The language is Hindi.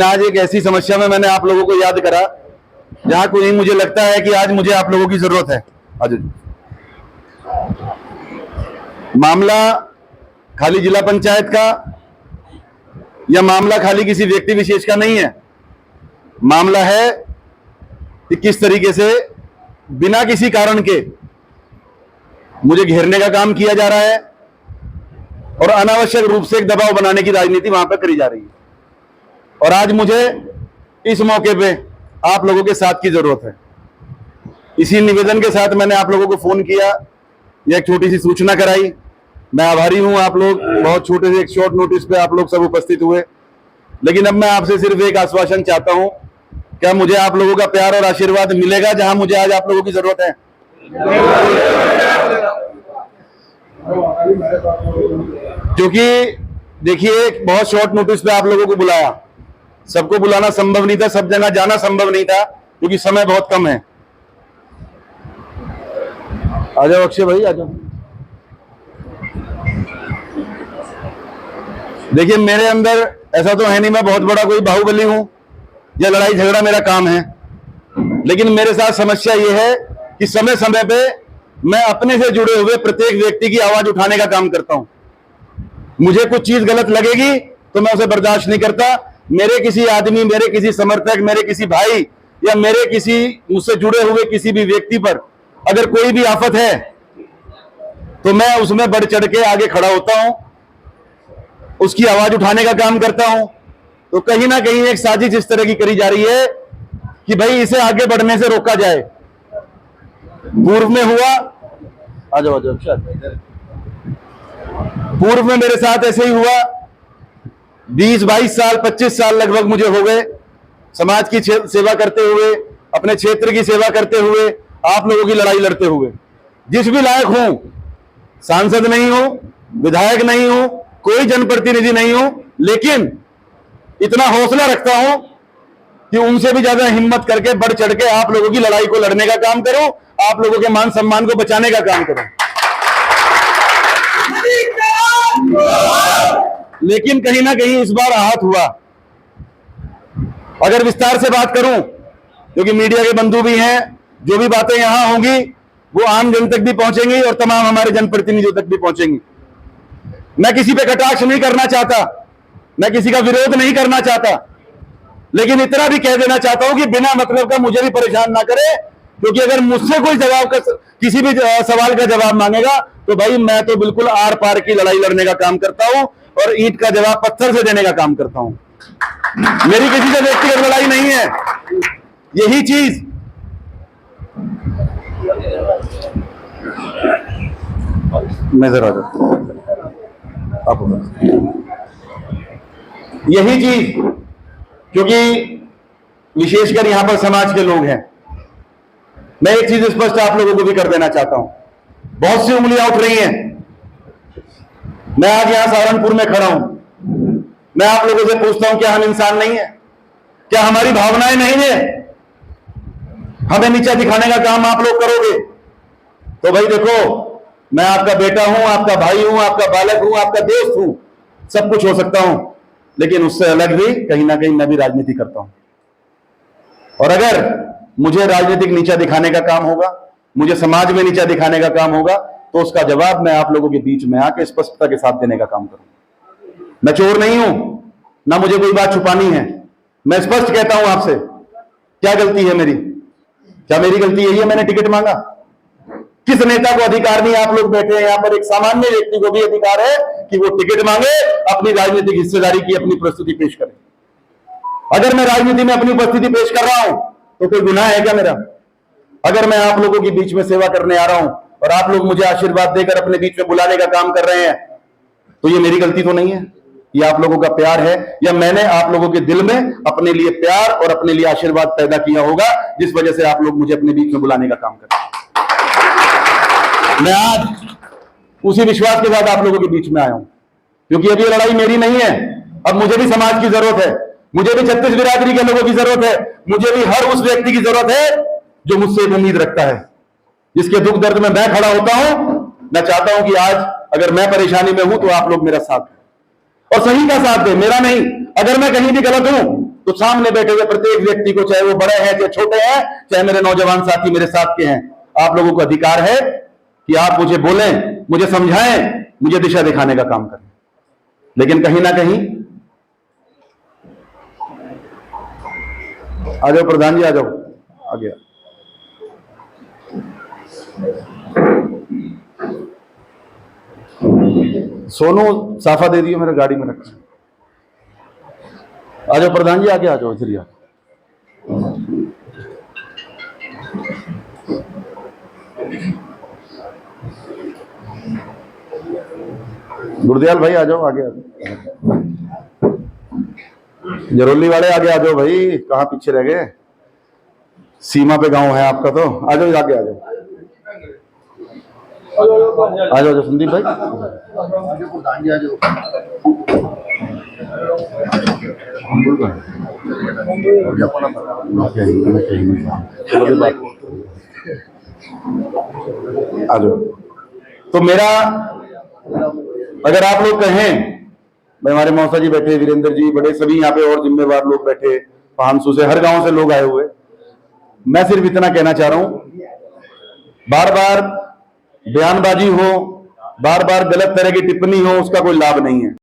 आज एक ऐसी समस्या में मैंने आप लोगों को याद करा जहां कोई मुझे लगता है कि आज मुझे आप लोगों की जरूरत है। आज मामला खाली जिला पंचायत का या मामला खाली किसी व्यक्ति विशेष का नहीं है। मामला है कि किस तरीके से बिना किसी कारण के मुझे घेरने का काम किया जा रहा है और अनावश्यक रूप से एक दबाव बनाने की राजनीति वहां पर करी जा रही है। और आज मुझे इस मौके पे आप लोगों के साथ की जरूरत है। इसी निवेदन के साथ मैंने आप लोगों को फोन किया, एक छोटी सी सूचना कराई। मैं आभारी हूं, आप लोग बहुत छोटे से एक शॉर्ट नोटिस पे आप लोग सब उपस्थित हुए। लेकिन अब मैं आपसे सिर्फ एक आश्वासन चाहता हूं, क्या मुझे आप लोगों का प्यार और आशीर्वाद मिलेगा जहां मुझे आज आप लोगों की जरूरत है? क्योंकि देखिए, बहुत शॉर्ट नोटिस पे आप लोगों को बुलाया, सबको बुलाना संभव नहीं था, सब जगह जाना संभव नहीं था क्योंकि समय बहुत कम है। आ जाओ अक्षय भाई, आ जाओ। देखिए, मेरे अंदर ऐसा तो है नहीं मैं बहुत बड़ा कोई बाहुबली हूं या लड़ाई झगड़ा मेरा काम है, लेकिन मेरे साथ समस्या यह है कि समय समय पे मैं अपने से जुड़े हुए प्रत्येक व्यक्ति की आवाज उठाने का काम करता हूं। मुझे कुछ चीज गलत लगेगी तो मैं उसे बर्दाश्त नहीं करता। मेरे किसी आदमी, मेरे किसी समर्थक, मेरे किसी भाई या मेरे किसी मुझसे जुड़े हुए किसी भी व्यक्ति पर अगर कोई भी आफत है तो मैं उसमें बढ़ चढ़ के आगे खड़ा होता हूं, उसकी आवाज उठाने का काम करता हूं। तो कहीं ना कहीं एक साजिश इस तरह की करी जा रही है कि भाई इसे आगे बढ़ने से रोका जाए। पूर्व में हुआ, आ जाओ पूर्व में मेरे साथ ऐसे ही हुआ। 20-22 साल, 25 साल लगभग मुझे हो गए समाज की सेवा करते हुए, अपने क्षेत्र की सेवा करते हुए, आप लोगों की लड़ाई लड़ते हुए। जिस भी लायक हूं, सांसद नहीं हूं, विधायक नहीं हूं, कोई जनप्रतिनिधि नहीं हूं, लेकिन इतना हौसला रखता हूं कि उनसे भी ज्यादा हिम्मत करके बढ़ चढ़ के आप लोगों की लड़ाई को लड़ने का काम करूं, आप लोगों के मान सम्मान को बचाने का काम करूं। लेकिन कहीं ना कहीं इस बार आहत हुआ। अगर विस्तार से बात करूं, क्योंकि मीडिया के बंधु भी हैं, जो भी बातें यहां होंगी वो आम जन तक भी पहुंचेंगी और तमाम हमारे जनप्रतिनिधियों तक भी पहुंचेंगी। मैं किसी पे कटाक्ष नहीं करना चाहता, मैं किसी का विरोध नहीं करना चाहता, लेकिन इतना भी कह देना चाहता हूं कि बिना मतलब का मुझे भी परेशान ना करे। क्योंकि अगर मुझसे कोई जवाब का किसी भी सवाल का जवाब मांगेगा तो भाई मैं तो बिल्कुल आर पार की लड़ाई लड़ने का काम करता हूं और ईंट का जवाब पत्थर से देने का काम करता हूं। मेरी किसी से व्यक्तिगत लड़ाई नहीं है। यही चीज मैं जरा आप, यही चीज, क्योंकि विशेषकर यहां पर समाज के लोग हैं, मैं एक चीज स्पष्ट आप लोगों को भी कर देना चाहता हूं। बहुत सी उंगलियां उठ रही हैं। मैं आज यहां सहारनपुर में खड़ा हूं, मैं आप लोगों से पूछता हूं, क्या हम इंसान नहीं है? क्या हमारी भावनाएं नहीं है? हमें नीचा दिखाने का काम आप लोग करोगे तो भाई देखो, मैं आपका बेटा हूं, आपका भाई हूं, आपका बालक हूं, आपका दोस्त हूं, सब कुछ हो सकता हूं, लेकिन उससे अलग भी कहीं ना कहीं मैं भी राजनीति करता हूं। और अगर मुझे राजनीतिक नीचा दिखाने का काम होगा, मुझे समाज में नीचा दिखाने का काम होगा, तो उसका जवाब मैं आप लोगों के बीच में आके स्पष्टता के साथ देने का काम करूंगा। मैं चोर नहीं हूं, ना मुझे कोई बात छुपानी है। मैं स्पष्ट कहता हूं आपसे, क्या गलती है मेरी? क्या मेरी गलती यही है मैंने टिकट मांगा? किस नेता को अधिकार नहीं? आप लोग बैठे हैं यहां पर, एक सामान्य व्यक्ति को भी अधिकार है कि वो टिकट मांगे, अपनी राजनीतिक हिस्सेदारी की अपनी प्रस्तुति पेश करे। अगर मैं राजनीति में अपनी उपस्थिति पेश कर रहा हूं तो कोई गुनाह है क्या मेरा? अगर मैं आप लोगों के बीच में सेवा करने आ रहा हूं और आप लोग मुझे आशीर्वाद देकर अपने बीच में बुलाने का काम कर रहे हैं, तो ये मेरी गलती तो नहीं है? ये आप लोगों का प्यार है, या मैंने आप लोगों के दिल में अपने लिए प्यार और अपने लिए आशीर्वाद पैदा किया होगा, जिस वजह से आप लोग मुझे अपने बीच में बुलाने का काम कर रहे हैं। मैं आज उसी विश्वास के साथ आप लोगों के बीच में आया हूं, क्योंकि अब ये लड़ाई मेरी नहीं है। अब मुझे भी समाज की जरूरत है, मुझे भी 36 बिरादरी के लोगों की जरूरत है, मुझे भी हर उस व्यक्ति की जरूरत है जो मुझसे एक उम्मीद रखता है, जिसके दुख दर्द में मैं खड़ा होता हूं। मैं चाहता हूं कि आज अगर मैं परेशानी में हूं तो आप लोग मेरा साथ दें और सही का साथ दें, मेरा नहीं। अगर मैं कहीं भी गलत हूं तो सामने बैठे हुए प्रत्येक व्यक्ति को, चाहे वो बड़े हैं चाहे छोटे हैं, चाहे मेरे नौजवान साथी मेरे साथ के हैं, आप लोगों को अधिकार है कि आप मुझे बोलें, मुझे समझाएं, मुझे दिशा दिखाने का काम करें। लेकिन कहीं ना कहीं आ जाओ प्रधान जी, आ जाओ, आ गया। सोनू साफा दे दियो, मेरे गाड़ी में रखा। आ जाओ प्रधान जी, आगे आ जाओ, इधर। गुरदयाल भाई आ जाओ, आगे आ जाओ। जरोली वाले आगे आ जाओ भाई, कहाँ पीछे रह गए? सीमा पे गांव है आपका, तो आ जाओ, आगे आ जाओ, आ जाओ संदीप भाई, प्रधान जी आ जाओ। आ जाओ। तो मेरा, अगर आप लोग कहें, भाई हमारे मौसा जी बैठे, वीरेंद्र जी बड़े, सभी यहाँ पे और जिम्मेवार लोग बैठे, पांसू से, हर गांव से लोग आए हुए, मैं सिर्फ इतना कहना चाह रहा हूं, बार बार बयानबाजी हो, बार बार गलत तरह की टिप्पणी हो, उसका कोई लाभ नहीं है।